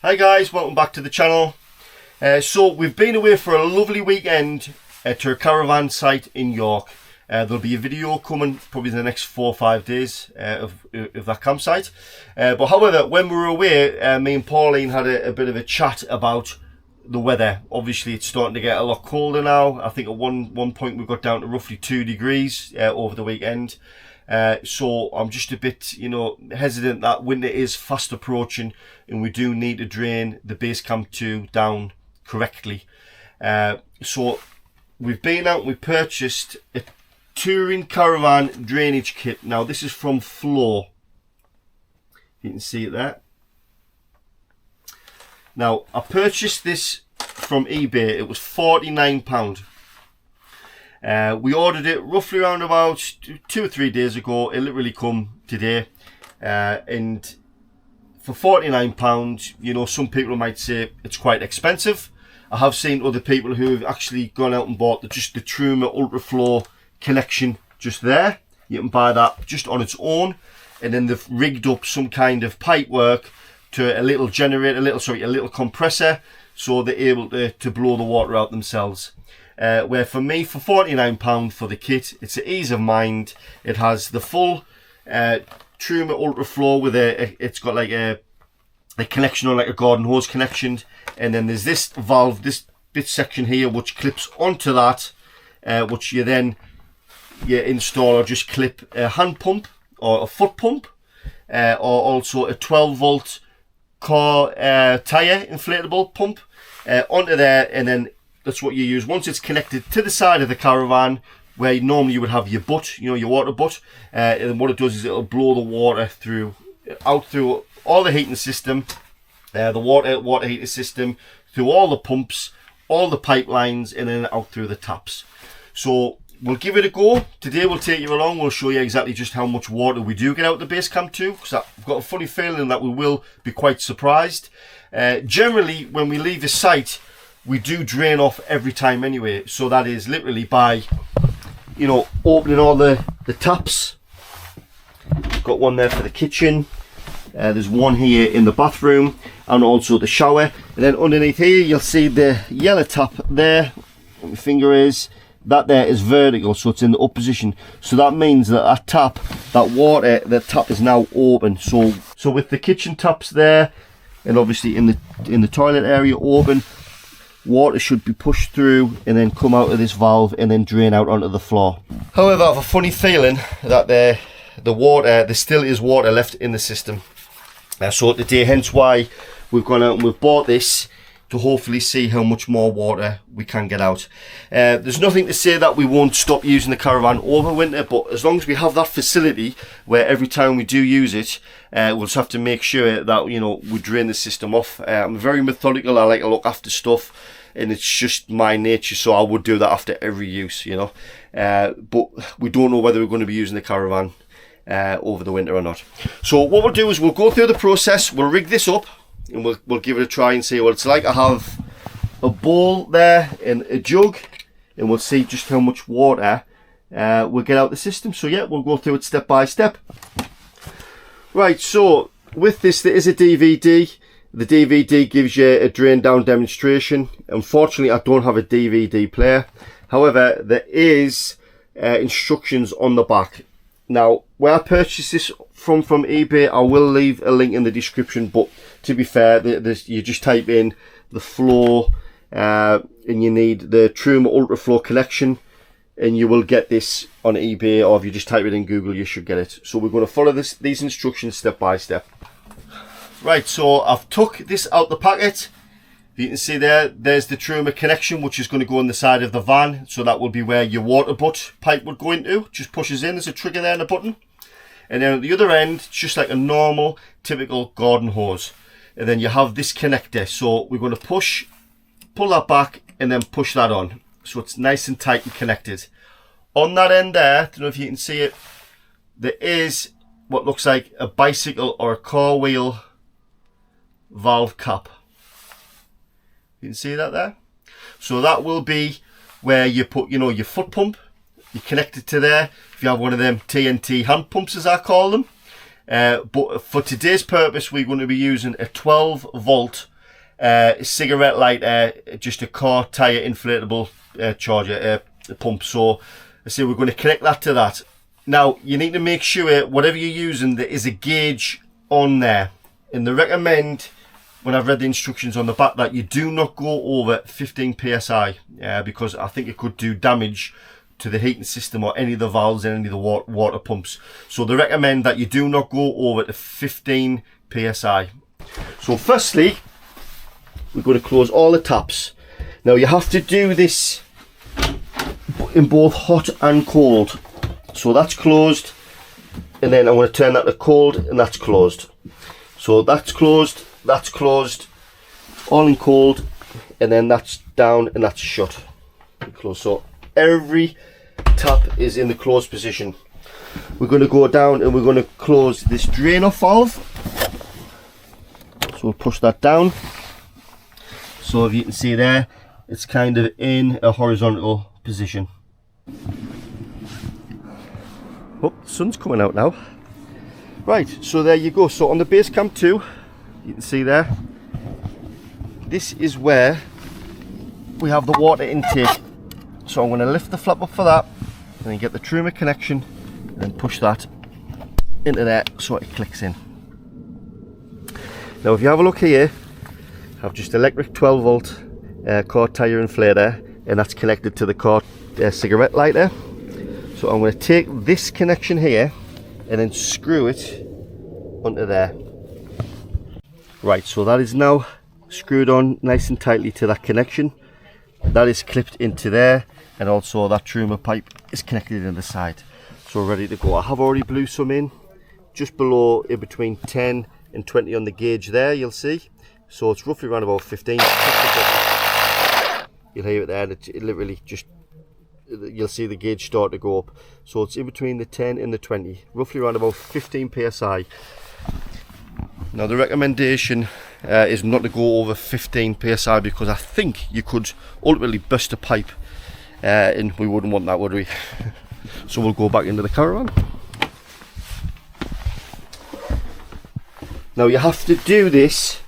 Hi guys, welcome back to the channel. So we've been away for a lovely weekend to a caravan site in York. There'll be a video coming probably in the next 4 or 5 days of that campsite. But however, when we were away, me and Pauline had a bit of a chat about the weather. Obviously it's starting to get a lot colder now. I think at one point we got down to roughly 2 degrees over the weekend. So I'm just a bit, hesitant that winter is fast approaching and we do need to drain the Basecamp 2 down correctly. So we've been out and we purchased a touring caravan drainage kit. Now this is from Floe. You can see it there. Now I purchased this from eBay. It was £49. We ordered it roughly around about 2 or 3 days ago. It literally come today, and for £49, some people might say it's quite expensive. I have seen other people who have actually gone out and bought just the TRUMA Ultraflow collection just there. You can buy that just on its own, and then they've rigged up some kind of pipe work to a little generator, a little compressor, so they're able to blow the water out themselves. Where for me, for £49 for the kit, it's an ease of mind. It has the full TRUMA Ultraflow with it's got like a connection on like a garden hose connection, and then there's this valve, this bit section here, which clips onto that, which you install or just clip a hand pump or a foot pump, or also a 12-volt car tire inflatable pump onto there, and then that's what you use once it's connected to the side of the caravan, where normally you would have your butt, your water butt, and what it does is it'll blow the water out through all the heating system, the water heating system, through all the pumps, all the pipelines, and then out through the taps. So we'll give it a go. Today we'll take you along. We'll show you exactly just how much water we do get out of the Basecamp 2, because I've got a funny feeling that we will be quite surprised. Generally, when we leave the site, we do drain off every time anyway. So that is literally by, opening all the taps. Got one there for the kitchen. There's one here in the bathroom, and also the shower. And then underneath here, you'll see the yellow tap there. Where my finger is. That there is vertical, so it's in the up position. So that means that tap is now open. So with the kitchen taps there, and obviously in the toilet area open, water should be pushed through and then come out of this valve and then drain out onto the floor. However, I have a funny feeling that there still is water left in the system. So today, hence why we've gone out and we've bought this, to hopefully see how much more water we can get out. There's nothing to say that we won't stop using the caravan over winter, but as long as we have that facility where every time we do use it, we'll just have to make sure that we drain the system off. I'm very methodical. I like to look after stuff, and it's just my nature, so I would do that after every use, but we don't know whether we're going to be using the caravan over the winter or not. So what we'll do is we'll go through the process. We'll rig this up, and we'll give it a try and see what it's like. I have a bowl there and a jug, and we'll see just how much water we'll get out the system. So yeah, we'll go through it step by step. Right, so with this, there is a DVD. The DVD gives you a drain down demonstration. Unfortunately, I don't have a DVD player. However, there is instructions on the back. Now, where I purchased this from eBay, I will leave a link in the description, but to be fair, you just type in the Floe, and you need the TRUMA Ultraflow collection, and you will get this on eBay, or if you just type it in Google, you should get it. So we're going to follow these instructions step by step. Right, so I've took this out the packet. You can see there's the TRUMA connection, which is going to go on the side of the van. So that will be where your water butt pipe would go into. Just pushes in, there's a trigger there and a button. And then at the other end, it's just like a normal, typical garden hose. And then you have this connector. So we're going to pull that back and then push that on. So it's nice and tight and connected. On that end there, I don't know if you can see it, there is what looks like a bicycle or a car wheel valve cap. You can see that there. So that will be where you put, your foot pump. You connect it to there. If you have one of them TNT hand pumps, as I call them. But for today's purpose, we're going to be using a 12-volt cigarette lighter, just a car tyre inflatable charger pump. So I say we're going to connect that to that. Now you need to make sure whatever you're using, there is a gauge on there, and they recommend, when I've read the instructions on the back, that you do not go over 15 psi, because I think it could do damage to the heating system or any of the valves in any of the water pumps. So they recommend that you do not go over to 15 psi. So firstly, we're going to close all the taps. Now you have to do this in both hot and cold. So that's closed, and then I'm going to turn that to cold, and that's closed. So that's closed, all in cold, and then that's down and that's shut. Close. So every tap is in the closed position. We're going to go down and we're going to close this drain off valve. So we'll push that down. So if you can see there, it's kind of in a horizontal position. Oh, the sun's coming out now. Right, so there you go. So on the Basecamp 2, you can see there, this is where we have the water intake. So I'm going to lift the flap up for that, and then get the Truma connection, and then push that into there so it clicks in. Now if you have a look here, I have just electric 12 volt car tyre inflator, and that's connected to the car cigarette lighter. So I'm going to take this connection here and then screw it onto there. Right, so that is now screwed on nice and tightly to that connection. That is clipped into there, and also that Truma pipe is connected in the side. So we're ready to go. I have already blew some in, just below, in between 10 and 20 on the gauge there, you'll see. So it's roughly around about 15. You'll hear it there, and it literally just, you'll see the gauge start to go up. So it's in between the 10 and the 20, roughly around about 15 psi. Now the recommendation is not to go over 15 psi, because I think you could ultimately burst a pipe, and we wouldn't want that, would we? So we'll go back into the caravan. Now you have to do this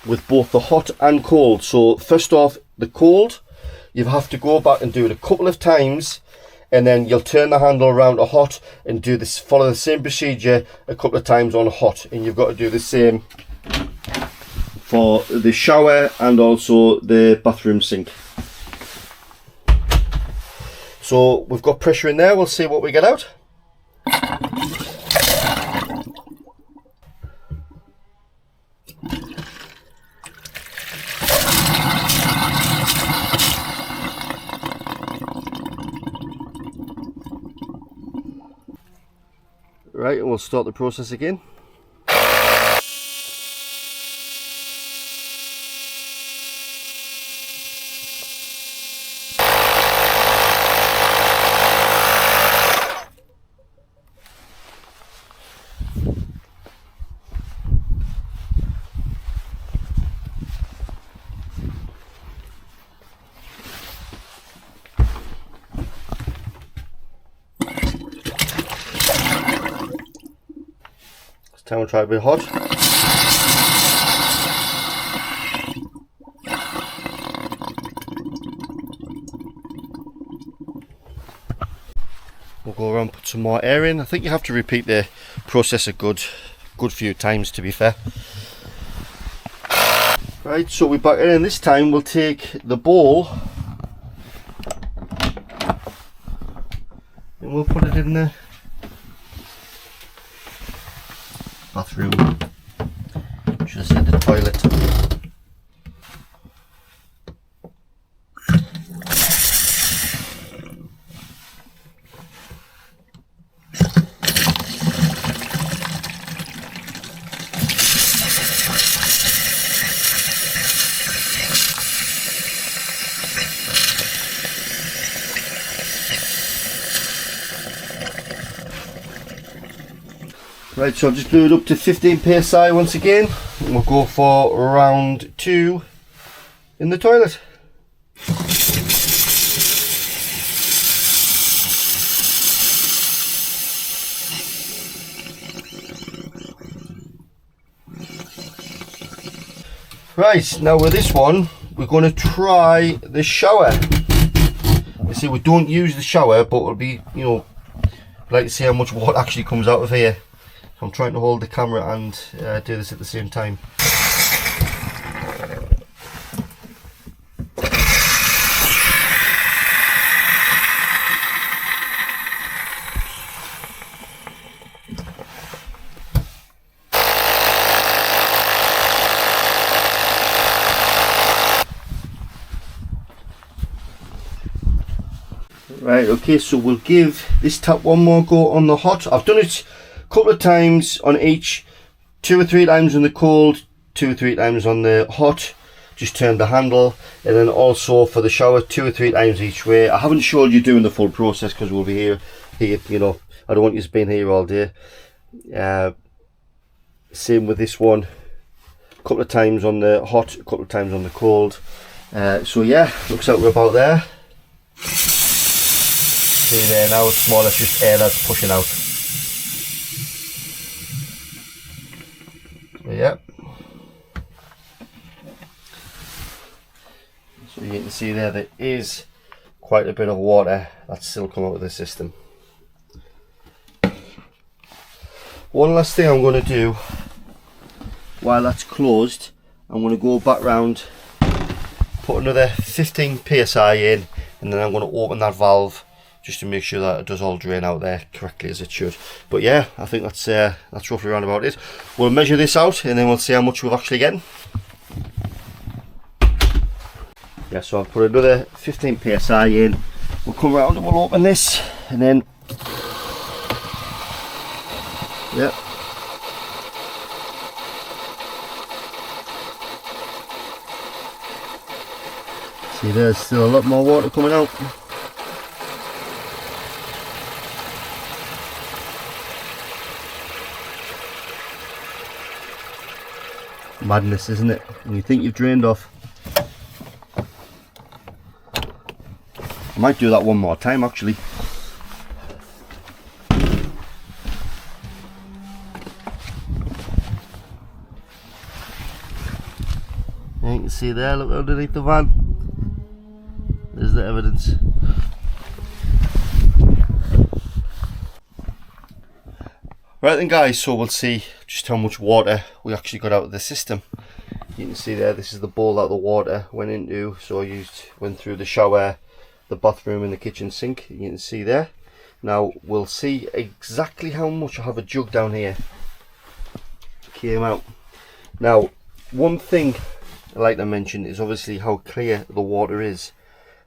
with both the hot and cold. So first off, the cold, you have to go back and do it a couple of times, and then you'll turn the handle around to hot and do this, follow the same procedure a couple of times on hot, and you've got to do the same for the shower and also the bathroom sink. So we've got pressure in there, we'll see what we get out. Right, and we'll start the process again. Time we'll try a bit hot. We'll go around, put some more air in. I think you have to repeat the process a good few times, to be fair. Right, so we're back in. This time we'll take the bowl and we'll put it in the bathroom, just in the toilet. Right, so I've just blew it up to 15 psi once again, and we'll go for round 2 in the toilet. Right, now with this one, we're going to try the shower. You see, we don't use the shower, but it'll be, you know, I'd like to see how much water actually comes out of here. I'm trying to hold the camera and do this at the same time. Right, okay, so we'll give this tap one more go on the hot. I've done it a couple of times on each, 2 or 3 times on the cold, 2 or 3 times on the hot. Just turn the handle, and then also for the shower 2 or 3 times each way. I haven't showed you doing the full process because we'll be here, you know, I don't want you to be here all day. Same with this one, a couple of times on the hot, a couple of times on the cold. So yeah, looks like we're about there. See there now, it's more or less just air that's pushing out. So yeah. So you can see there is quite a bit of water that's still coming out of the system. One last thing I'm going to do while that's closed, I'm going to go back round, put another 15 psi in, and then I'm going to open that valve just to make sure that it does all drain out there correctly as it should. But yeah, I think that's roughly around about it. We'll measure this out and then we'll see how much we've actually getting. Yeah, so I've put another 15 psi in. We'll come around and we'll open this, and then yeah. See, there's still a lot more water coming out. Madness, isn't it? And you think you've drained off. I might do that one more time actually. You can see there, look underneath the van. There's the evidence. Right then guys, so we'll see just how much water we actually got out of the system. You can see there, this is the bowl that the water went into. So I went through the shower, the bathroom and the kitchen sink. You can see there. Now we'll see exactly how much. I have a jug down here. Came out. Now one thing I like to mention is obviously how clear the water is.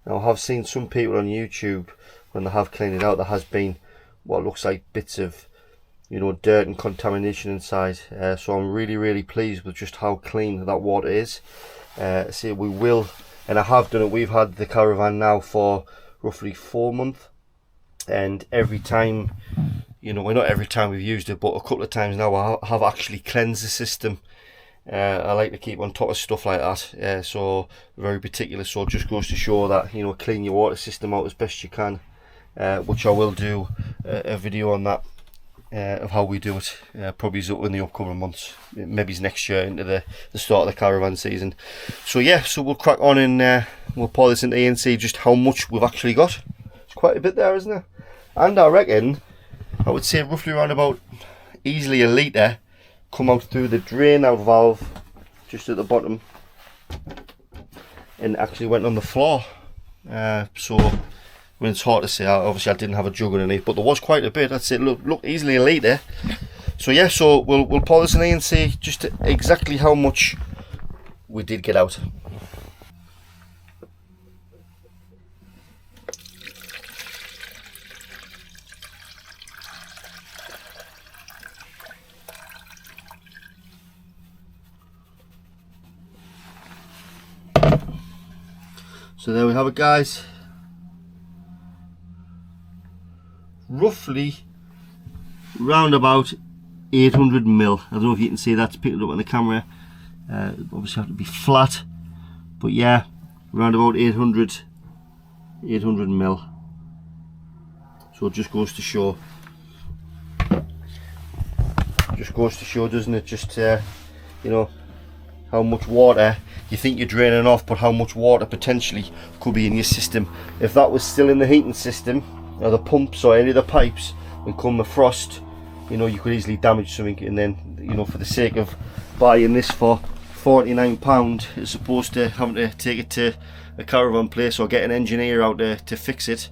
Now I have seen some people on YouTube, when they have cleaned it out, there has been what looks like bits of, you know, dirt and contamination inside. So I'm really pleased with just how clean that water is. See, we will, and I have done it, we've had the caravan now for roughly 4 months, and every time, you know, well, not every time we've used it, but a couple of times now I have actually cleansed the system. I like to keep on top of stuff like that, so very particular. So it just goes to show that, you know, clean your water system out as best you can, which I will do a video on that, of how we do it, probably in the upcoming months, maybe next year into the start of the caravan season. So yeah, so we'll crack on and we'll pour this into and see just how much we've actually got. It's quite a bit there, isn't it? And I reckon, I would say roughly around about easily a litre come out through the drain out valve just at the bottom and actually went on the floor. So I mean, it's hard to say. Obviously I didn't have a jug underneath, but there was quite a bit. I'd say look easily a litre. So yeah, so we'll pour this in and see just exactly how much we did get out. So there we have it, guys. Roughly round about 800 mil. I don't know if you can see that's picked up on the camera. Obviously have to be flat, but yeah, around about 800 mil. So it just goes to show. Just goes to show, doesn't it? Just you know, how much water you think you're draining off, but how much water potentially could be in your system. If that was still in the heating system or the pumps or any of the pipes, and come a frost, you know, you could easily damage something. And then, you know, for the sake of buying this for £49 as opposed to having to take it to a caravan place or get an engineer out there to fix it,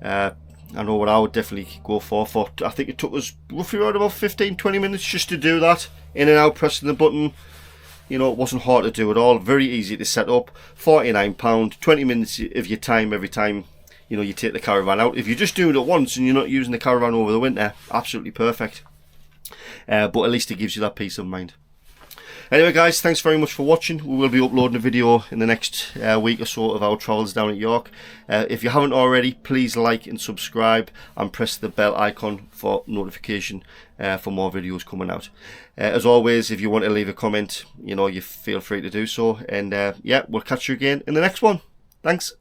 I know what I would definitely go for. I think it took us roughly around about 15-20 minutes just to do that, in and out, pressing the button. You know, it wasn't hard to do at all, very easy to set up. £49, 20 minutes of your time every time, you know, you take the caravan out. If you're just doing it once and you're not using the caravan over the winter, absolutely perfect. But at least it gives you that peace of mind. Anyway guys, thanks very much for watching. We will be uploading a video in the next week or so of our travels down at York. If you haven't already, please like and subscribe and press the bell icon for notification for more videos coming out. As always, if you want to leave a comment, you know, you feel free to do so. And yeah, we'll catch you again in the next one. Thanks.